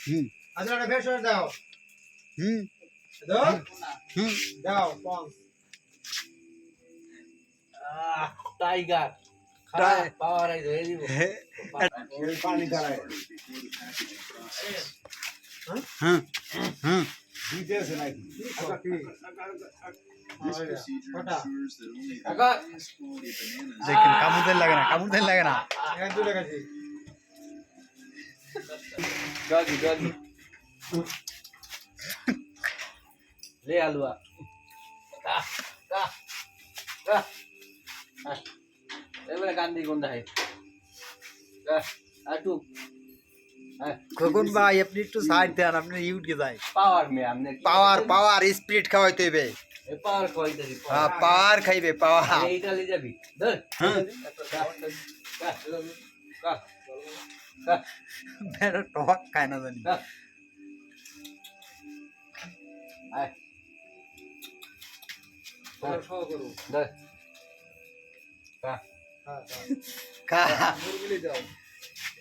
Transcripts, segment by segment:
হুম আচ্ছা এটা বেশ দাও হুম দাও হুম দাও পঞ্চ টাইগার টাই- পাওয়ার আই ধরে দিব পানি গালায় হুম হুম দিতে আছে নাকি আচ্ছা কি This procedure Kota. ensures that only the Kaka. highest quality bananas দেখেন কামড় লাগে না এখানে দুটো কাছে ডগি ডগি ले आलुआ का का का এবারে গান্ধী কোনটা है का আটু খোকন ভাই আপনি একটু সাইড দেন আপনি ইউট কে যায় পাওয়ার মে हमने পাওয়ার স্পিরিট খাওয়াইতে হইবে এ পাওয়ার কইতেছি হ্যাঁ পাওয়ার খাইবে পাওয়ার এইটা লে যাবি ধর হ্যাঁ। কা কা কা মেরা টক খায় না জানি কা আয় বড় সহ করো ধর কা হ্যাঁ খা মুরগি দাও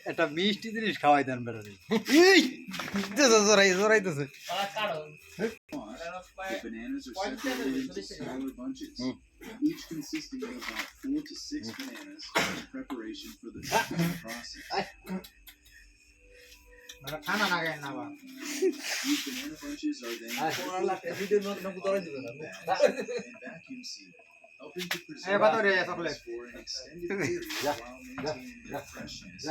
একটা মিষ্টি জিনিস খাওয়াই দেন বেড়ারে এই জোরাইতেছে the bananas are separated into smaller bunches, each consisting of about 4 to 6 bananas in preparation for the picking process. মানে ঠান্ডা না গায় না বা These banana bunches are then and vacuum sealed, helping to এই কত preserve রে bananas chocolate for an extended period while maintaining their freshness.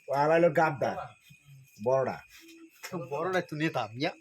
ওয়ালাইলো গাবদা বড়টা বড়টা তুই নেতা মিয়া